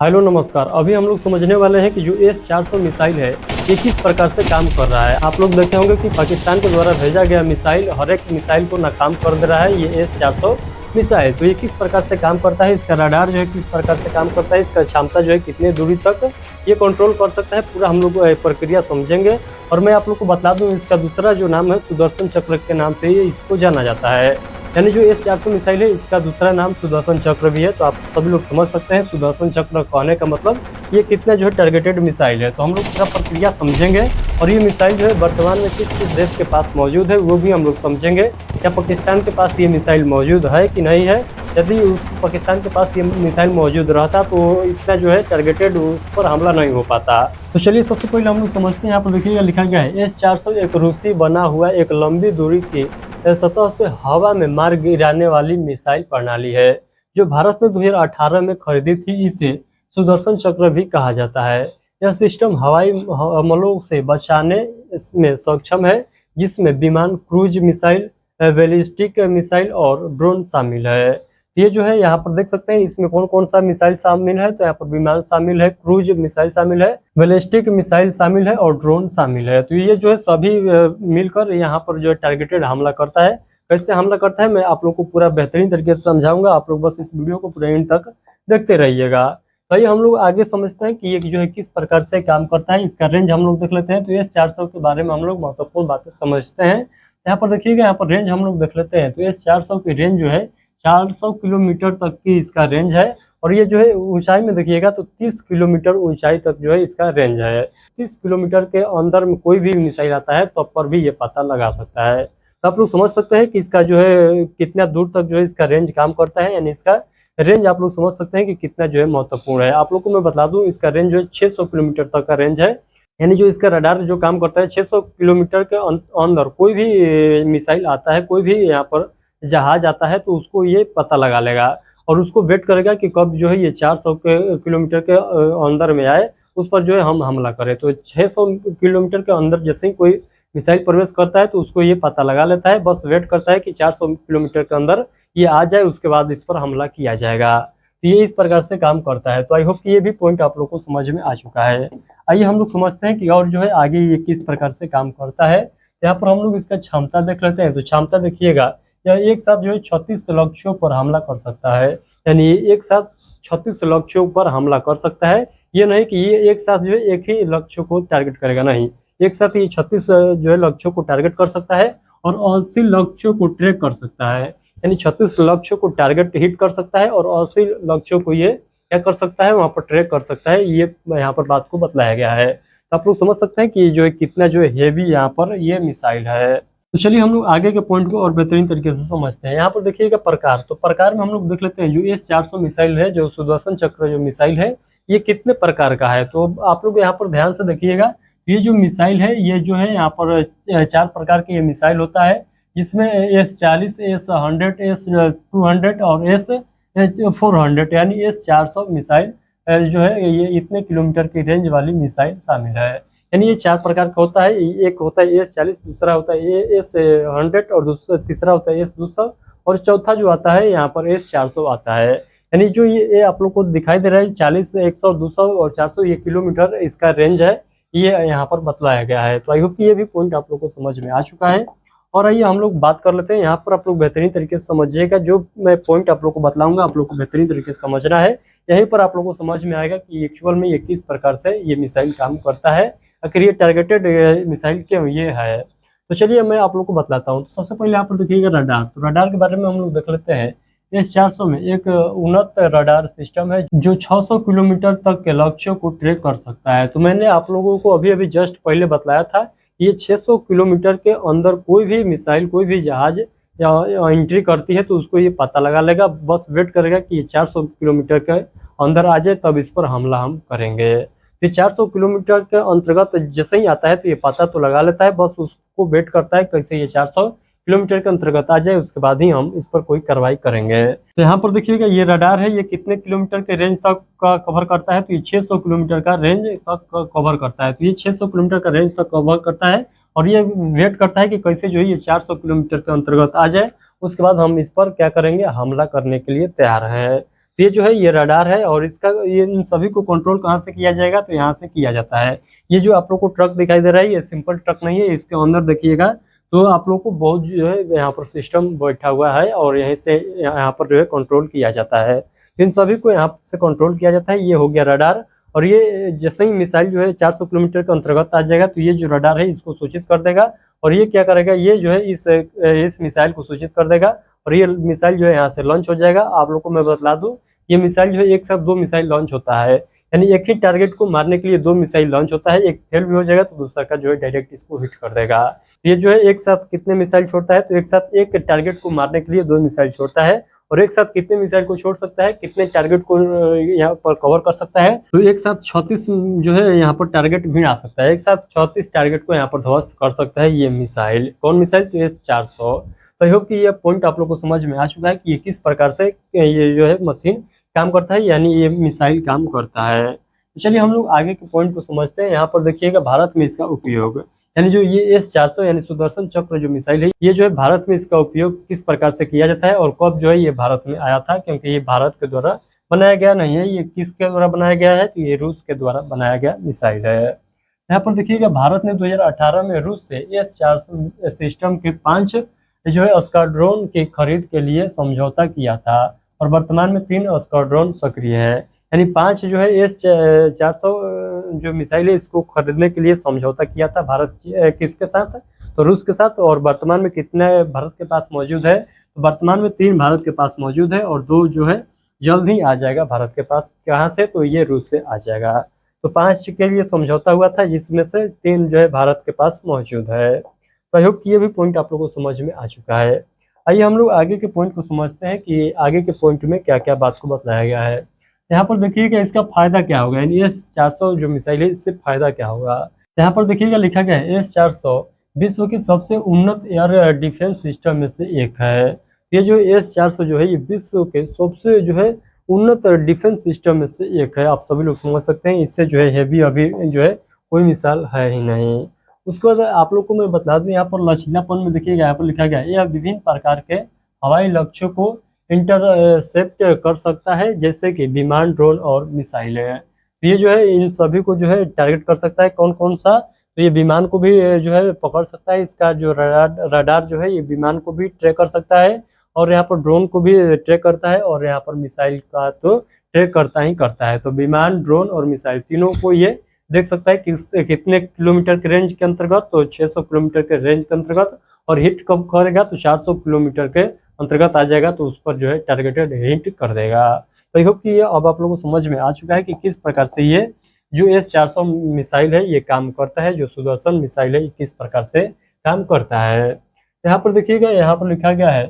Hello नमस्कार। अभी हम लोग समझने वाले हैं कि जो S-400 मिसाइल है ये किस प्रकार से काम कर रहा है। आप लोग देखे होंगे कि पाकिस्तान के द्वारा भेजा गया मिसाइल हर एक मिसाइल को नाकाम कर दे रहा है ये S-400 मिसाइल। तो ये किस प्रकार से काम करता है, इसका रडार जो है किस प्रकार से काम करता है, इसका क्षमता जो है कितने दूरी तक ये कंट्रोल कर सकता है, पूरा हम लोग प्रक्रिया समझेंगे। और मैं आप लोग को बता दूं इसका दूसरा जो नाम है सुदर्शन चक्र के नाम से ये इसको जाना जाता है। यानी जो S-400 मिसाइल है इसका दूसरा नाम सुदर्शन चक्र भी है। तो आप सभी लोग समझ सकते हैं सुदर्शन चक्र कहने का मतलब ये कितना जो है टारगेटेड मिसाइल है। तो हम लोग पूरा प्रक्रिया समझेंगे और ये मिसाइल जो है वर्तमान में किस किस देश के पास मौजूद है वो भी हम लोग समझेंगे। क्या पाकिस्तान के पास ये मिसाइल मौजूद है कि नहीं है। यदि उस पाकिस्तान के पास ये मिसाइल मौजूद रहता तो इतना जो है टारगेटेड उस पर हमला नहीं हो पाता। तो चलिए सबसे पहले हम लोग समझते हैं। यहाँ पर देखिएगा लिखा गया है S-400 एक रूसी बना हुआ एक लंबी दूरी की सतह से हवा में मार गिराने वाली मिसाइल प्रणाली है जो भारत ने 2018 में खरीदी थी। इसे सुदर्शन चक्र भी कहा जाता है। यह सिस्टम हवाई हमलों से बचाने में सक्षम है जिसमें विमान, क्रूज मिसाइल, बैलिस्टिक मिसाइल और ड्रोन शामिल है। ये जो है यहाँ पर देख सकते हैं इसमें कौन कौन सा मिसाइल शामिल है। तो यहाँ पर विमान शामिल है, क्रूज मिसाइल शामिल है, बैलिस्टिक मिसाइल शामिल है और ड्रोन शामिल है। तो ये जो है सभी मिलकर यहाँ पर जो है टारगेटेड हमला करता है। कैसे हमला करता है मैं आप लोग को पूरा बेहतरीन तरीके से समझाऊंगा। आप लोग बस इस वीडियो को पूरे एंड तक देखते रहिएगा। तो हम लोग आगे समझते हैं कि ये जो है किस प्रकार से काम करता है। इसका रेंज हम लोग देख लेते हैं। तो S-400 के बारे में हम लोग महत्वपूर्ण बातें समझते हैं। यहाँ पर देखिएगा, यहाँ पर रेंज हम लोग देख लेते हैं। तो S-400 की रेंज जो है 400 किलोमीटर तक की इसका रेंज है। और ये जो है ऊंचाई में देखिएगा तो 30 किलोमीटर ऊंचाई तक जो है इसका रेंज है। 30 किलोमीटर के अंदर में कोई भी मिसाइल आता है तब पर भी ये पता लगा सकता है। तो आप लोग समझ सकते हैं कि इसका जो है कितना दूर तक जो है इसका रेंज काम करता है। यानी इसका रेंज आप लोग समझ सकते हैं कि कितना जो है महत्वपूर्ण है। आप लोग को मैं बता दूं इसका रेंज जो है 600 किलोमीटर तक का रेंज है। यानी जो इसका रडार जो काम करता है 600 किलोमीटर के अंदर कोई भी मिसाइल आता है, कोई भी यहाँ पर जहाज आता है तो उसको ये पता लगा लेगा और उसको वेट करेगा कि कब जो है ये 400 किलोमीटर के अंदर में आए, उस पर जो है हम हमला करें। तो 600 किलोमीटर के अंदर जैसे ही कोई मिसाइल प्रवेश करता है तो उसको ये पता लगा लेता है, बस वेट करता है कि 400 किलोमीटर के अंदर ये आ जाए, उसके बाद इस पर हमला किया जाएगा। तो ये इस प्रकार से काम करता है। तो आई होप कि ये भी पॉइंट आप लोग को समझ में आ चुका है। आइए हम लोग समझते हैं कि और जो है आगे ये किस प्रकार से काम करता है। यहाँ पर हम लोग इसका क्षमता देख लेते हैं। तो क्षमता देखिएगा, यह एक साथ जो है 36 लक्ष्यों पर हमला कर सकता है। यानी एक साथ 36 लक्ष्यों पर हमला कर सकता है। ये नहीं कि ये एक साथ जो है एक ही लक्ष्य को टारगेट करेगा, नहीं, एक साथ ये 36 जो है लक्ष्यों को टारगेट कर सकता है और 80 लक्ष्यों को ट्रैक कर सकता है। यानी 36 लक्ष्यों को टारगेट हिट कर सकता है और 80 लक्ष्यों को ये क्या कर सकता है, वहां पर ट्रैक कर सकता है। ये यहाँ पर बात को बतलाया गया है। तो आप लोग समझ सकते हैं कि जो है कितना जो है हेवी यहाँ पर ये मिसाइल है। तो चलिए हम लोग आगे के पॉइंट को और बेहतरीन तरीके से समझते हैं। यहाँ पर देखिएगा प्रकार, तो प्रकार में हम लोग देख लेते हैं जो S-400 मिसाइल है, जो सुदर्शन चक्र जो मिसाइल है, ये कितने प्रकार का है। तो आप लोग यहाँ पर ध्यान से देखिएगा, ये जो मिसाइल है ये जो है यहाँ पर 4 प्रकार के ये मिसाइल होता है, जिसमें S-40, S-100, S-200 और S-400 यानी S-400 मिसाइल जो है ये इतने किलोमीटर की रेंज वाली मिसाइल शामिल है। यानी ये 4 प्रकार का होता है। एक होता है S-40, दूसरा होता है S-100 और दूसरा तीसरा होता है S-200 और चौथा जो आता है यहाँ पर S-400 आता है। यानी जो ये आप लोग को दिखाई दे रहा है 40, 100, 200 और 400 ये किलोमीटर इसका रेंज है, ये यहाँ पर बतलाया गया है। तो आई होप कि ये भी पॉइंट आप लोग को समझ में आ चुका है। और आइए हम लोग बात कर लेते हैं। यहाँ पर आप लोग बेहतरीन तरीके से समझिएगा। जो मैं पॉइंट आप लोग को बतलाऊंगा आप लोग को बेहतरीन तरीके से समझना है। यहीं पर आप लोग को समझ में आएगा कि एक्चुअल में ये किस प्रकार से ये मिसाइल काम करता है, आखिर ये टारगेटेड मिसाइल क्यों ये है। तो चलिए मैं आप लोग को बतलाता हूँ। तो सबसे पहले यहाँ पर देखिएगा रडार। तो रडार के बारे में हम लोग देख लेते हैं। S-400 में एक उन्नत रडार सिस्टम है जो 600 किलोमीटर तक के लक्ष्यों को ट्रैक कर सकता है। तो मैंने आप लोगों को अभी अभी जस्ट पहले बतलाया था, ये 600 किलोमीटर के अंदर कोई भी मिसाइल, कोई भी जहाज या एंट्री करती है तो उसको ये पता लगा लेगा, बस वेट करेगा कि ये 400 किलोमीटर के अंदर आ जाए तब इस पर हमला हम करेंगे। ये 400 किलोमीटर के अंतर्गत जैसे ही आता है तो ये पता तो लगा लेता है, बस उसको वेट करता है कैसे ये 400 किलोमीटर के अंतर्गत आ जाए, उसके बाद ही हम इस पर कोई कार्रवाई करेंगे। तो यहाँ पर देखिएगा ये रडार है, ये कितने किलोमीटर के रेंज तक का कवर करता है। तो ये 600 किलोमीटर का रेंज तक कवर करता है। तो ये 600 किलोमीटर का रेंज तक कवर करता है और ये वेट करता है कि कैसे जो है ये 400 किलोमीटर के अंतर्गत आ जाए, उसके बाद हम इस पर क्या करेंगे, हमला करने के लिए तैयार हैं। तो ये जो है ये रडार है और इसका ये इन सभी को कंट्रोल कहाँ से किया जाएगा, तो यहाँ से किया जाता है। ये जो आप लोग को ट्रक दिखाई दे रहा है ये सिंपल ट्रक नहीं है, इसके अंदर देखिएगा तो आप लोग को बहुत जो है यहाँ पर सिस्टम बैठा हुआ है और यहीं से यहाँ पर जो है कंट्रोल किया जाता है। इन सभी को यहाँ से कंट्रोल किया जाता है। ये हो गया रडार और ये जैसे ही मिसाइल जो है 400 किलोमीटर के अंतर्गत आ जाएगा तो ये जो रडार है इसको सूचित कर देगा और ये क्या करेगा, ये जो है इस मिसाइल को सूचित कर देगा और ये मिसाइल जो है यहाँ से लॉन्च हो जाएगा। आप लोग को मैं बता दूं ये मिसाइल जो है एक साथ 2 मिसाइल लॉन्च होता है, यानी एक ही टारगेट को मारने के लिए 2 मिसाइल लॉन्च होता है। एक फेल भी हो जाएगा तो दूसरा का जो है डायरेक्ट इसको हिट कर देगा। ये जो है एक साथ कितने मिसाइल छोड़ता है, तो एक साथ एक टारगेट को मारने के लिए 2 मिसाइल छोड़ता है और एक साथ कितने मिसाइल को छोड़ सकता है, कितने टारगेट को यहाँ पर कवर कर सकता है, तो एक साथ 36 जो है यहाँ पर टारगेट भी आ सकता है। एक साथ 34 टारगेट को यहाँ पर ध्वस्त कर सकता है ये मिसाइल। कौन मिसाइल, तो S-400। तो आई होप कि ये पॉइंट आप लोग को समझ में आ चुका है कि ये किस प्रकार से ये जो है मशीन काम करता है, यानी ये मिसाइल काम करता है। तो चलिए हम लोग आगे के पॉइंट को समझते हैं। यहाँ पर देखिएगा भारत में इसका उपयोग, यानी जो ये S-400 यानी सुदर्शन चक्र जो मिसाइल है ये जो है भारत में इसका उपयोग किस प्रकार से किया जाता है और कब जो है ये भारत में आया था, क्योंकि ये भारत के द्वारा बनाया गया नहीं है। ये किसके द्वारा बनाया गया है, तो ये रूस के द्वारा बनाया गया मिसाइल है। यहाँ पर देखिएगा भारत ने 2018 में रूस से S-400 सिस्टम के 5 जो है स्क्वाड्रोन की खरीद के लिए समझौता किया था और वर्तमान में 3 स्क्वाड्रोन सक्रिय है, यानी 5 जो है S-400 जो मिसाइल है इसको खरीदने के लिए समझौता किया था भारत किसके साथ, तो रूस के साथ। और वर्तमान में कितने भारत के पास मौजूद है, तो वर्तमान में 3 भारत के पास मौजूद है और 2 जो है जल्द ही आ जाएगा भारत के पास। कहाँ से, तो ये रूस से आ जाएगा। तो 5 के लिए समझौता हुआ था जिसमें से 3 जो है भारत के पास मौजूद है। तो आई होप कि ये भी पॉइंट आप लोगों को समझ में आ चुका है। आइए हम लोग आगे के पॉइंट को समझते हैं कि आगे के पॉइंट में क्या क्या बात को बताया गया है। यहाँ पर देखिएगा इसका फायदा क्या होगा, यानी S-400 जो मिसाइल है इससे फायदा क्या होगा। यहाँ पर देखिएगा लिखा गया है S-400 विश्व की सबसे उन्नत एयर डिफेंस सिस्टम में से एक है। ये जो S-400 जो है ये विश्व के सबसे जो है उन्नत डिफेंस सिस्टम में से एक है। आप सभी लोग समझ सकते हैं इससे जो है हेवी अभी जो है कोई मिसाइल है ही नहीं। उसके बाद आप लोग को मैं बता दूं यहाँ पर लचीलापन में देखिएगा यहाँ पर लिखा गया है यह विभिन्न प्रकार के हवाई लक्ष्यों को इंटरसेप्ट कर सकता है, जैसे कि विमान, ड्रोन और मिसाइल है। तो ये जो है इन सभी को जो है टारगेट कर सकता है। कौन कौन सा, तो ये विमान को भी जो है पकड़ सकता है, इसका जो रडार जो है ये विमान को भी ट्रैक कर सकता है और यहाँ पर ड्रोन को भी ट्रैक करता है और यहाँ पर मिसाइल का तो ट्रैक करता ही करता है। तो विमान, ड्रोन और मिसाइल तीनों को ये देख सकता है कितने किलोमीटर के रेंज के अंतर्गत, तो 600 किलोमीटर के रेंज के अंतर्गत, और हिट कब करेगा तो 400 किलोमीटर के अंतर्गत आ जाएगा तो उस पर जो है टारगेटेड हिट कर देगा। तो आई होप कि ये अब आप लोगों को समझ में आ चुका है कि किस प्रकार से ये जो S-400 मिसाइल है ये काम करता है, जो सुदर्शन मिसाइल है ये किस प्रकार से काम करता है। यहाँ पर देखिएगा यहाँ पर लिखा गया है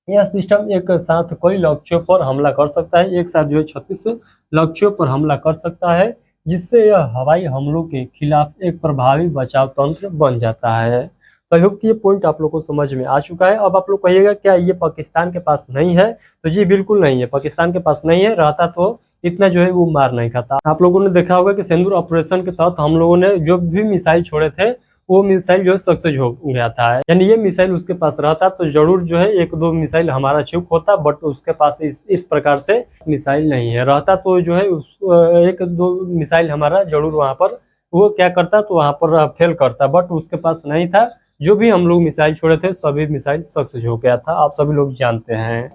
यह सिस्टम एक साथ कई लक्ष्यों पर हमला कर सकता है। एक साथ जो है 36 लक्ष्यों पर हमला कर सकता है, जिससे यह हवाई हमलों के खिलाफ एक प्रभावी बचाव तंत्र बन जाता है। तो आई होप कि ये पॉइंट आप लोग को समझ में आ चुका है। अब आप लोग कहिएगा क्या ये पाकिस्तान के पास नहीं है, तो जी बिल्कुल नहीं है, पाकिस्तान के पास नहीं है। रहता तो इतना जो है वो मार नहीं खाता। आप लोगों ने देखा होगा कि सिंदूर ऑपरेशन के तहत हम लोगों ने जो भी मिसाइल छोड़े थे वो मिसाइल जो है सक्सेस हो गया था, यानी ये मिसाइल उसके पास रहता तो जरूर जो है 1-2 मिसाइल हमारा चूक होता, बट उसके पास इस प्रकार से मिसाइल नहीं है। रहता तो जो है 1-2 मिसाइल हमारा जरूर वहां पर वो क्या करता, तो वहां पर फेल करता, बट उसके पास नहीं था। जो भी हम लोग मिसाइल छोड़े थे सभी मिसाइल सक्सेस हो गया था, आप सभी लोग जानते हैं।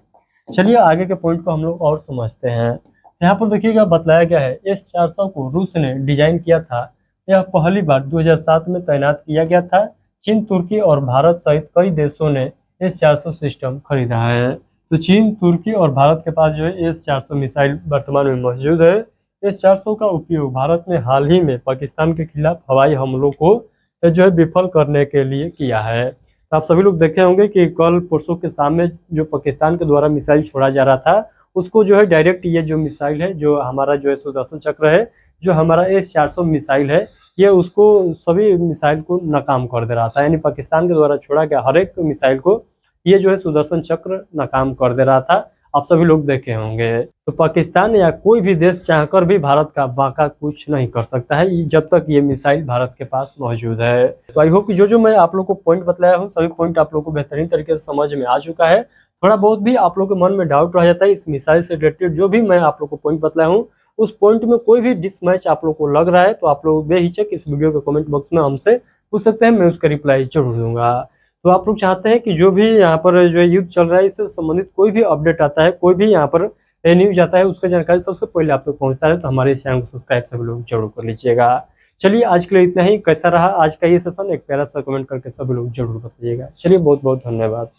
चलिए आगे के पॉइंट को हम लोग और समझते हैं। यहाँ पर देखिएगा बतलाया गया है S-400 को रूस ने डिजाइन किया था। यह पहली बार 2007 में तैनात किया गया था। चीन, तुर्की और भारत सहित कई देशों ने S-400 सिस्टम खरीदा है। तो चीन, तुर्की और भारत के पास जो है S-400 मिसाइल वर्तमान में मौजूद है। S-400 का उपयोग भारत ने हाल ही में पाकिस्तान के खिलाफ हवाई हमलों को जो है विफल करने के लिए किया है। तो आप सभी लोग देखे होंगे कि कल परसों के सामने जो पाकिस्तान के द्वारा मिसाइल छोड़ा जा रहा था उसको जो है डायरेक्ट ये जो मिसाइल है जो हमारा जो है सुदर्शन चक्र है, जो हमारा S-400 मिसाइल है, ये उसको सभी मिसाइल को नाकाम कर दे रहा था। यानी पाकिस्तान के द्वारा छोड़ा गया हर एक मिसाइल को ये जो है सुदर्शन चक्र नाकाम कर दे रहा था। आप सभी लोग देखे होंगे। तो पाकिस्तान या कोई भी देश चाहकर भी भारत का बाका कुछ नहीं कर सकता है जब तक ये मिसाइल भारत के पास मौजूद है। तो आई होप कि जो मैं आप लोग को पॉइंट बतलाया हूँ सभी पॉइंट आप लोग को बेहतरीन तरीके से समझ में आ चुका है। थोड़ा बहुत भी आप लोग के मन में डाउट रह जाता है इस मिसाइल से रिलेटेड, जो भी मैं आप लोग को पॉइंट बतलाया हूँ, उस पॉइंट में कोई भी डिसमैच आप लोग को लग रहा है तो आप लोग बेहिचक इस वीडियो के कमेंट बॉक्स में हमसे पूछ सकते हैं, मैं उसका रिप्लाई जरूर दूंगा। तो आप लोग चाहते हैं कि जो भी यहाँ पर जो युद्ध चल रहा है इससे संबंधित कोई भी अपडेट आता है, कोई भी यहाँ पर न्यूज आता है, उसका जानकारी सबसे पहले आप तक पहुंचता है, तो हमारे इस चैनल को सब्सक्राइब सभी लोग जरूर कर लीजिएगा। चलिए आज के लिए इतना ही। कैसा रहा आज का ये सेशन, एक प्यारा सा कमेंट करके सभी लोग जरूर बताइएगा। चलिए बहुत बहुत धन्यवाद।